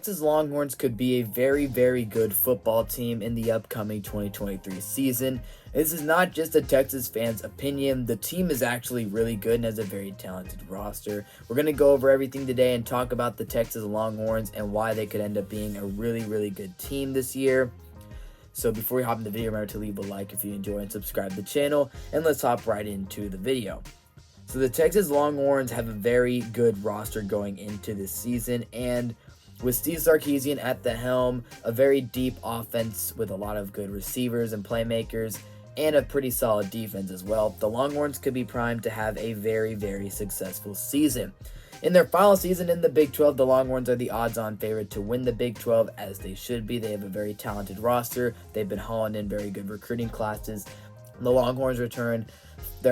Texas Longhorns could be a very, very good football team in the upcoming 2023 season. This is not just a Texas fan's opinion. The team is actually really good and has a very talented roster. We're going to go over everything today and talk about the Texas Longhorns and why they could end up being a really, really good team this year. So before we hop in the video, remember to leave a like if you enjoy and subscribe to the channel. And let's hop right into the video. So the Texas Longhorns have a very good roster going into this season, and with Steve Sarkisian at the helm, a very deep offense with a lot of good receivers and playmakers, and a pretty solid defense as well, the Longhorns could be primed to have a very, very successful season. In their final season in the Big 12, the Longhorns are the odds-on favorite to win the Big 12, as they should be. They have a very talented roster. They've been hauling in very good recruiting classes. The Longhorns return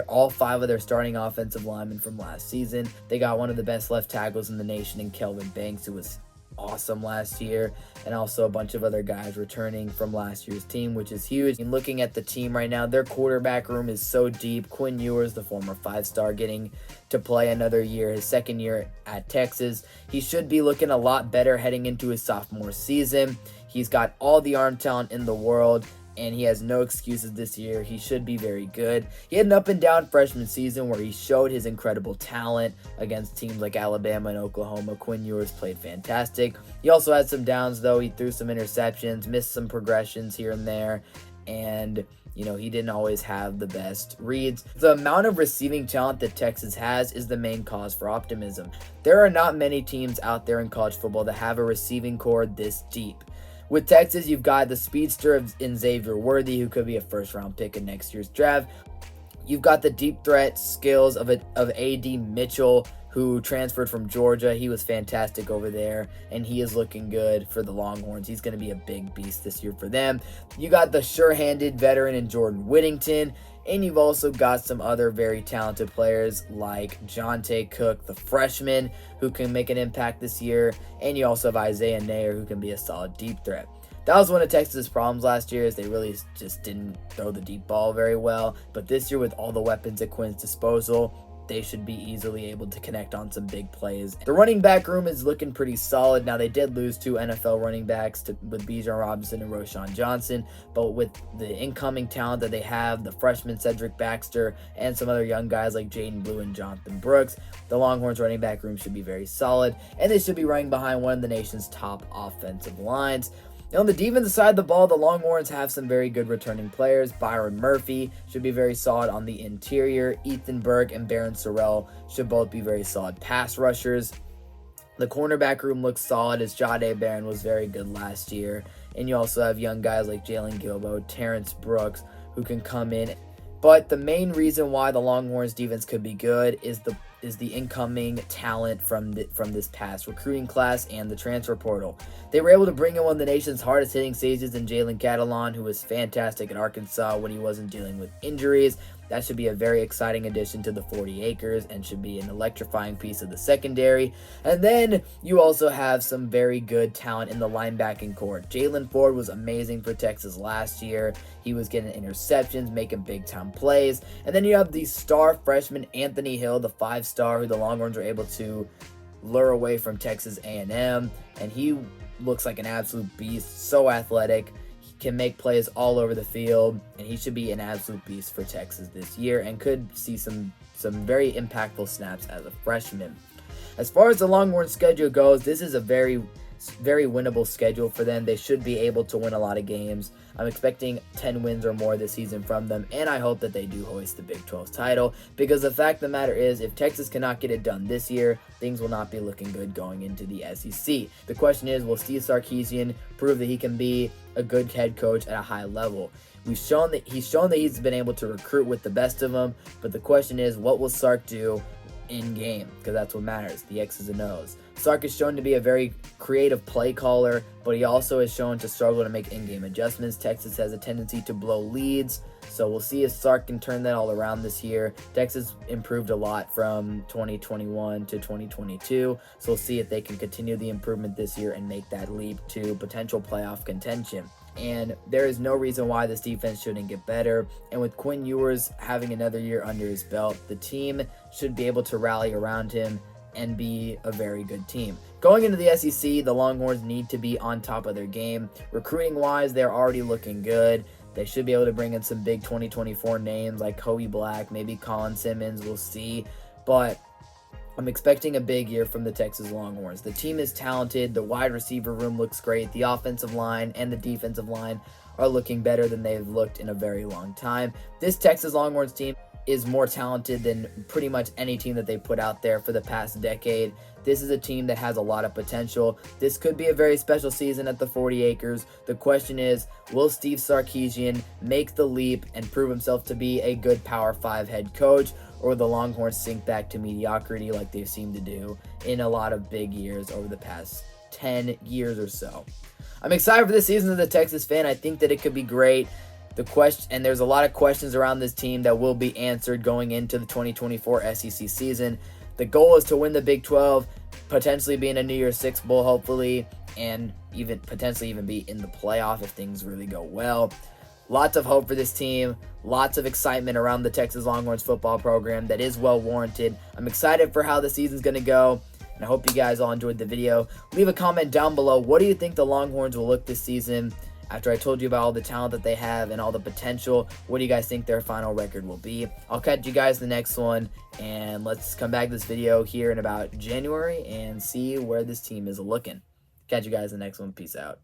all 5 of their starting offensive linemen from last season. They got one of the best left tackles in the nation in Kelvin Banks, who was awesome last year, and also a bunch of other guys returning from last year's team, which is huge. And looking at the team right now, their quarterback room is so deep. Quinn Ewers, the former 5-star, getting to play another year, his second year at Texas. He should be looking a lot better heading into his sophomore season. He's got all the arm talent in the world, and he has no excuses this year. He should be very good. He had an up and down freshman season where he showed his incredible talent against teams like Alabama and Oklahoma. Quinn Ewers played fantastic. He also had some downs, though. He threw some interceptions, missed some progressions here and there, and he didn't always have the best reads. The amount of receiving talent that Texas has is the main cause for optimism. There are not many teams out there in college football that have a receiving core this deep. With Texas, you've got the speedster in Xavier Worthy, who could be a first-round pick in next year's draft. You've got the deep threat skills of A.D. Mitchell, who transferred from Georgia. He was fantastic over there, and he is looking good for the Longhorns. He's going to be a big beast this year for them. You got the sure-handed veteran in Jordan Whittington, and you've also got some other very talented players like Jonte Cook, the freshman, who can make an impact this year. And you also have Isaiah Nair, who can be a solid deep threat. That was one of Texas' problems last year, is they really just didn't throw the deep ball very well. But this year, with all the weapons at Quinn's disposal, they should be easily able to connect on some big plays. The running back room is looking pretty solid. Now, they did lose 2 NFL running backs with Bijan Robinson and Roschon Johnson, but with the incoming talent that they have, the freshman Cedric Baxter, and some other young guys like Jaden Blue and Jonathan Brooks, the Longhorns running back room should be very solid, and they should be running behind one of the nation's top offensive lines. On the defensive side of the ball, the Longhorns have some very good returning players. Byron Murphy should be very solid on the interior. Ethan Burke and Barron Sorrell should both be very solid pass rushers. The cornerback room looks solid, as Jahdae Barron was very good last year. And you also have young guys like Jalen Gilbo, Terrence Brooks, who can come in. But the main reason why the Longhorns defense could be good is the incoming talent from this past recruiting class and the transfer portal. They were able to bring in one of the nation's hardest hitting safeties in Jalen Catalon, who was fantastic at Arkansas when he wasn't dealing with injuries. That should be a very exciting addition to the 40 acres and should be an electrifying piece of the secondary. And then you also have some very good talent in the linebacking core. Jalen Ford was amazing for Texas last year. He was getting interceptions, making big-time plays. And then you have the star freshman Anthony Hill, the 5-star, who the Longhorns were able to lure away from Texas A&M. And he looks like an absolute beast, so athletic. Can make plays all over the field, and he should be an absolute beast for Texas this year and could see some very impactful snaps as a freshman. As far as the Longhorns schedule goes, this is a very winnable schedule for them. They should be able to win a lot of games. I'm expecting 10 wins or more this season from them, and I hope that they do hoist the Big 12 title, because the fact of the matter is, if Texas cannot get it done this year, things will not be looking good going into the SEC. The question is, will Steve Sarkisian prove that he can be a good head coach at a high level? He's shown that he's been able to recruit with the best of them, but the question is, what will Sark do in game? Because that's what matters, the X's and O's. Sark is shown to be a very creative play caller, but he also is shown to struggle to make in-game adjustments. Texas has a tendency to blow leads, so we'll see if Sark can turn that all around this year. Texas improved a lot from 2021 to 2022, so we'll see if they can continue the improvement this year and make that leap to potential playoff contention. And there is no reason why this defense shouldn't get better. And with Quinn Ewers having another year under his belt, the team should be able to rally around him and be a very good team. Going into the SEC, the Longhorns need to be on top of their game. Recruiting-wise, they're already looking good. They should be able to bring in some big 2024 names like Kobe Black, maybe Colin Simmons, we'll see. But I'm expecting a big year from the Texas Longhorns. The team is talented. The wide receiver room looks great. The offensive line and the defensive line are looking better than they've looked in a very long time. This Texas Longhorns team is more talented than pretty much any team that they put out there for the past decade. This is a team that has a lot of potential. This could be a very special season at the 40 acres. The question is, will Steve Sarkisian make the leap and prove himself to be a good Power 5 head coach, or will the Longhorns sink back to mediocrity like they've seemed to do in a lot of big years over the past 10 years or so? I'm excited for this season as a Texas fan. I think that it could be great. And there's a lot of questions around this team that will be answered going into the 2024 SEC season. The goal is to win the Big 12, potentially be in a New Year's Six Bowl, hopefully, and potentially even be in the playoff if things really go well. Lots of hope for this team. Lots of excitement around the Texas Longhorns football program that is well warranted. I'm excited for how the season's going to go, and I hope you guys all enjoyed the video. Leave a comment down below. What do you think the Longhorns will look this season? After I told you about all the talent that they have and all the potential, what do you guys think their final record will be? I'll catch you guys in the next one, and let's come back to this video here in about January and see where this team is looking. Catch you guys in the next one. Peace out.